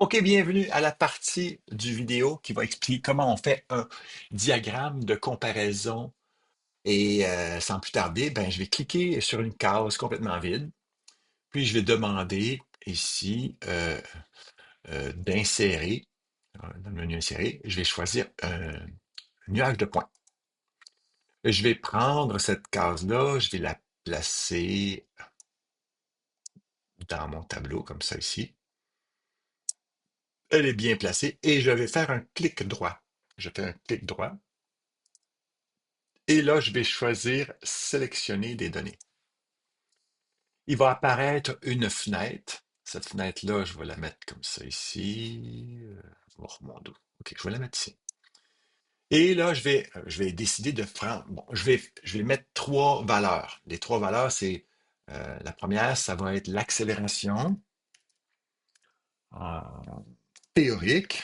OK, bienvenue à la partie du vidéo qui va expliquer comment on fait un diagramme de comparaison. Et sans plus tarder, je vais cliquer sur une case complètement vide, puis je vais demander ici d'insérer, dans le menu insérer, je vais choisir un nuage de points. Je vais prendre cette case-là, je vais la placer dans mon tableau comme ça ici. Elle est bien placée et je vais faire un clic droit. Je fais un clic droit. Et là, je vais choisir sélectionner des données. Il va apparaître une fenêtre. Cette fenêtre-là, je vais la mettre comme ça ici. Oh mon dos. OK, je vais la mettre ici. Et là, je vais décider de prendre. Bon, je vais mettre trois valeurs. Les trois valeurs, c'est la première, ça va être l'accélération euh, théorique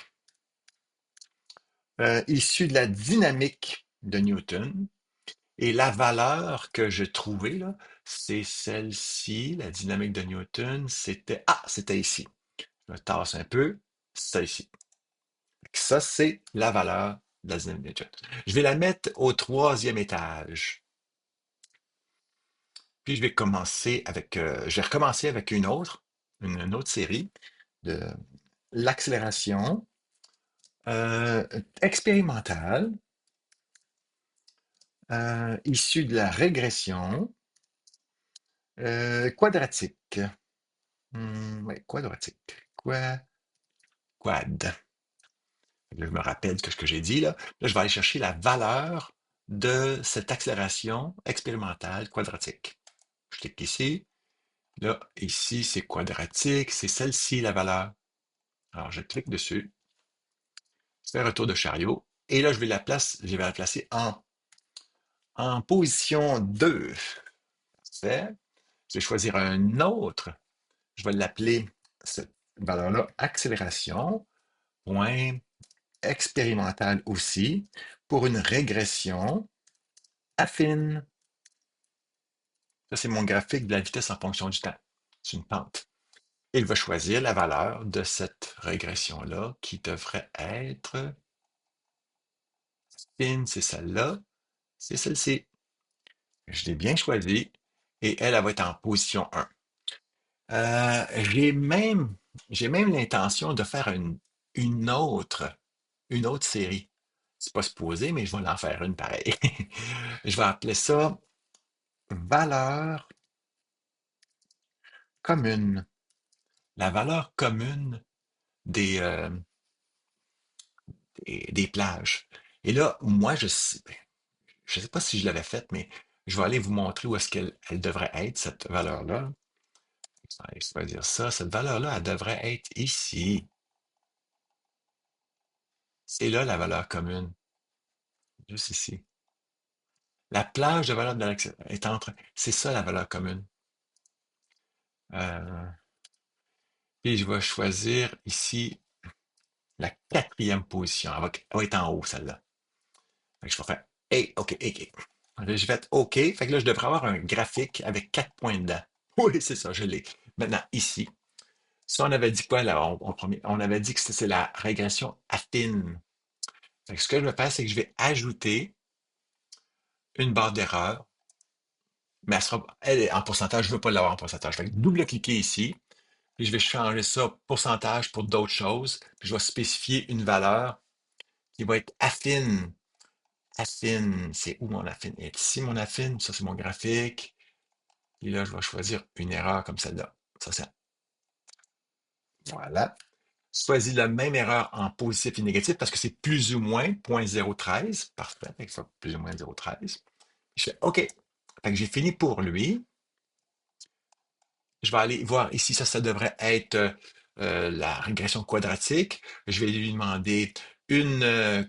issue de la dynamique de Newton. Et la valeur que j'ai trouvée, là, c'est celle-ci, la dynamique de Newton, c'était ici. Je me tasse un peu, c'est ici. Ça, c'est la valeur de la dynamique de Newton. Je vais la mettre au troisième étage. Puis je vais recommencer avec une autre série de l'accélération euh, expérimentale issue de la régression quadratique. Ouais, quadratique. Quad. Là, je me rappelle que ce que j'ai dit là. Là, je vais aller chercher la valeur de cette accélération expérimentale quadratique. Je clique ici. Là, ici, c'est quadratique. C'est celle-ci, la valeur. Alors, je clique dessus. Je fais un retour de chariot. Et là, je vais la placer en position 2. Parfait. Je vais choisir un autre. Je vais l'appeler cette valeur-là, accélération. Point expérimentale aussi, pour une régression affine. Ça, c'est mon graphique de la vitesse en fonction du temps. C'est une pente. Il va choisir la valeur de cette régression-là qui devrait être fine, c'est celle-là, c'est celle-ci. Je l'ai bien choisie et elle va être en position 1. Euh, j'ai même, j'ai même l'intention de faire une autre, une autre série. C'est pas supposé, mais je vais en faire une pareille. Je vais appeler ça valeur commune. La valeur commune des, euh, des plages. Et là, moi, je sais pas si je l'avais faite, mais je vais aller vous montrer où est-ce qu'elle devrait être, cette valeur-là. Je vais dire ça. Cette valeur-là, elle devrait être ici. C'est là la valeur commune, juste ici. La plage de valeur de est entre. C'est ça la valeur commune. Euh, et je vais choisir ici la quatrième position. Elle va être en haut, celle-là. Fait que je vais faire hey, OK, OK. Là, je vais être OK. Fait que là, je devrais avoir un graphique avec 4 points dedans. Oui, c'est ça, je l'ai. Maintenant, ici, ça, on avait dit quoi là, on avait dit que c'est la régression affine. Fait que ce que je vais faire, c'est que je vais ajouter une barre d'erreur, mais elle est en pourcentage, je ne veux pas l'avoir en pourcentage. Fait que double-cliquer ici, puis je vais changer ça pourcentage pour d'autres choses, puis je vais spécifier une valeur qui va être affine. Affine, c'est où mon affine? Elle est ici, mon affine, ça c'est mon graphique. Et là, je vais choisir une erreur comme celle-là. Ça, c'est voilà. Choisis la même erreur en positif et négatif parce que c'est plus ou moins 0.013. Parfait. Fait que ça, plus ou moins 0.13. Je fais OK. Fait que j'ai fini pour lui. Je vais aller voir ici, ça devrait être la régression quadratique. Je vais lui demander une, euh,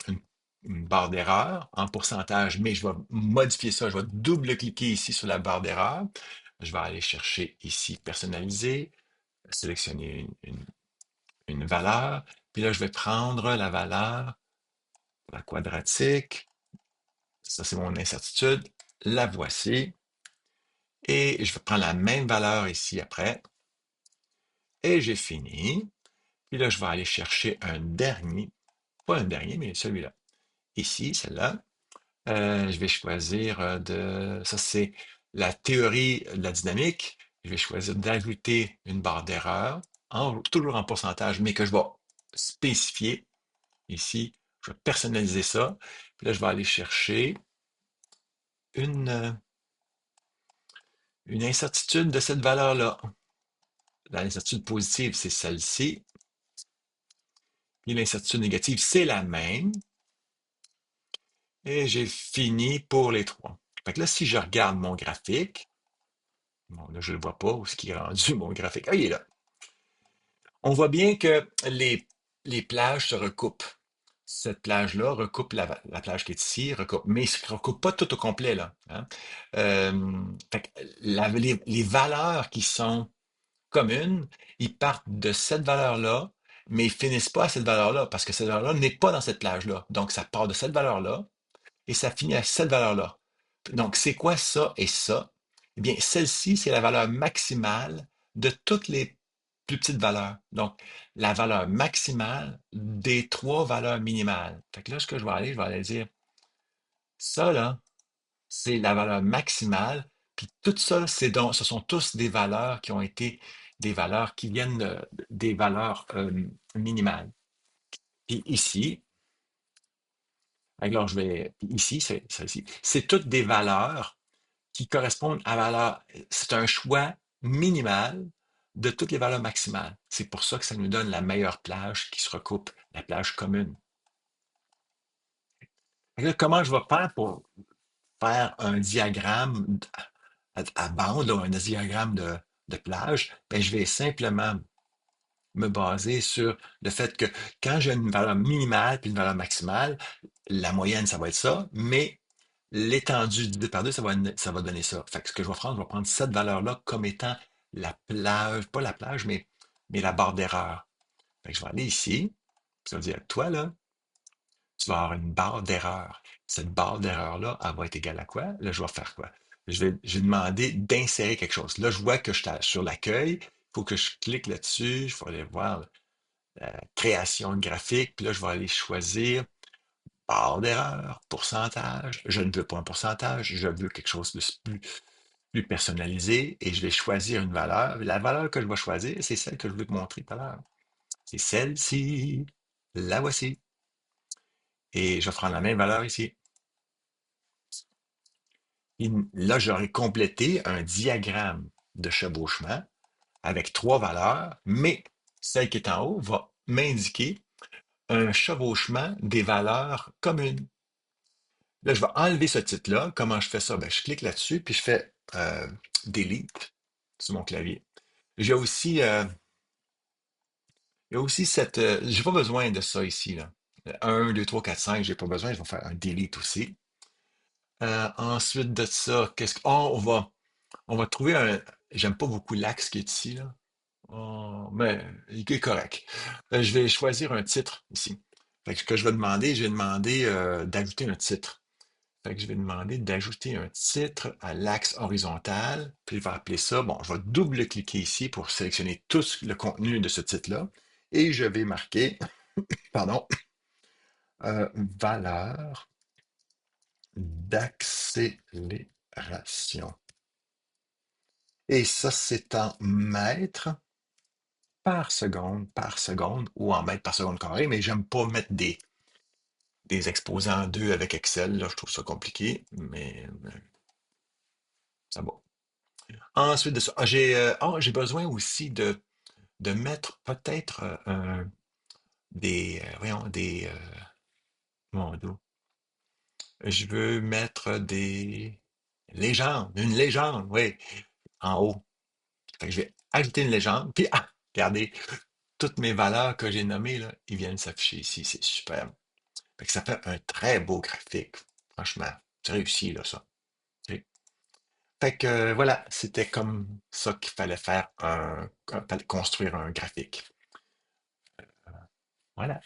une, une barre d'erreur en pourcentage, mais je vais modifier ça. Je vais double-cliquer ici sur la barre d'erreur. Je vais aller chercher ici personnaliser, sélectionner une valeur. Puis là, je vais prendre la valeur, la quadratique. Ça, c'est mon incertitude. La voici. Et je vais prendre la même valeur ici après. Et j'ai fini. Puis là, je vais aller chercher un dernier, pas un dernier, mais celui-là. Ici, celle-là. Je vais choisir ça c'est la théorie de la dynamique. Je vais choisir d'ajouter une barre d'erreur, toujours en pourcentage, mais que je vais spécifier ici. Je vais personnaliser ça. Puis là, je vais aller chercher une, euh, une incertitude de cette valeur-là. L'incertitude positive, c'est celle-ci. Puis l'incertitude négative, c'est la même. Et j'ai fini pour les trois. Fait que là, si je regarde mon graphique, bon, là, je ne le vois pas, où est-ce qu'il est rendu mon graphique? Ah, il est là. On voit bien que les plages se recoupent. Cette plage-là recoupe la plage qui est ici, recoupe, mais il ne se recoupe pas tout au complet, là, hein. Fait que les valeurs qui sont communes, ils partent de cette valeur-là, mais ils finissent pas à cette valeur-là, parce que cette valeur-là n'est pas dans cette plage-là. Donc, ça part de cette valeur-là, et ça finit à cette valeur-là. Donc, c'est quoi ça et ça? Eh bien, celle-ci, c'est la valeur maximale de toutes les plus petites valeurs. Donc, la valeur maximale des trois valeurs minimales. Fait que là, ce que je vais aller dire, ça, là, c'est la valeur maximale. Puis tout ça, ce sont tous des valeurs qui ont été des valeurs qui viennent des valeurs minimales. Puis ici, alors je vais, puis ici, c'est ça ici, c'est toutes des valeurs qui correspondent à valeur. C'est un choix minimal de toutes les valeurs maximales. C'est pour ça que ça nous donne la meilleure plage qui se recoupe, la plage commune. Là, comment je vais faire pour faire un diagramme à bande, là, un diagramme de plage? Ben, je vais simplement me baser sur le fait que quand j'ai une valeur minimale puis une valeur maximale, la moyenne, ça va être ça, mais l'étendue divisé par deux, ça va donner ça. Fait que ce que je vais prendre cette valeur-là comme étant la plage, pas la plage, mais la barre d'erreur. Fait que je vais aller ici, puis ça veut dire, toi, là, tu vas avoir une barre d'erreur. Cette barre d'erreur-là, elle va être égale à quoi? Là, je vais faire quoi? Je vais demander d'insérer quelque chose. Là, je vois que je suis sur l'accueil. Il faut que je clique là-dessus. Je vais aller voir création de graphique. Puis là, je vais aller choisir barre d'erreur, pourcentage. Je ne veux pas un pourcentage. Je veux quelque chose de plus personnalisé. Et je vais choisir une valeur. La valeur que je vais choisir, c'est celle que je veux te montrer tout à l'heure. C'est celle-ci. La voici. Et je vais prendre la même valeur ici. Et là, j'aurais complété un diagramme de chevauchement avec trois valeurs, mais celle qui est en haut va m'indiquer un chevauchement des valeurs communes. Là, je vais enlever ce titre-là. Comment je fais ça? Ben, je clique là-dessus, puis je fais Delete sur mon clavier. J'ai aussi, il y a aussi cette. J'ai pas besoin de ça ici, là. 1, 2, 3, 4, 5, j'ai pas besoin. Je vais faire un delete aussi. Ensuite de ça, qu'est-ce que. Oh, on va trouver un. J'aime pas beaucoup l'axe qui est ici, là. Oh, mais il est correct. Je vais choisir un titre ici. Fait que ce que je vais demander d'ajouter un titre. Fait que je vais demander d'ajouter un titre à l'axe horizontal, puis je vais appeler ça, bon, je vais double-cliquer ici pour sélectionner tout le contenu de ce titre-là, et je vais marquer, pardon, valeur d'accélération. Et ça, c'est en mètres par seconde, ou en mètres par seconde carré, mais j'aime pas mettre des exposants en deux avec Excel, là, je trouve ça compliqué, mais ça va. Ensuite de ça, j'ai besoin aussi de mettre peut-être voyons, mon Dieu, je veux mettre des légendes, une légende, oui, en haut. Fait que je vais ajouter une légende, puis regardez, toutes mes valeurs que j'ai nommées, là, ils viennent s'afficher ici, c'est super. Fait que ça fait un très beau graphique, franchement, c'est réussi, là, ça. Ok. Fait que voilà, c'était comme ça qu'il fallait faire fallait construire un graphique. Voilà.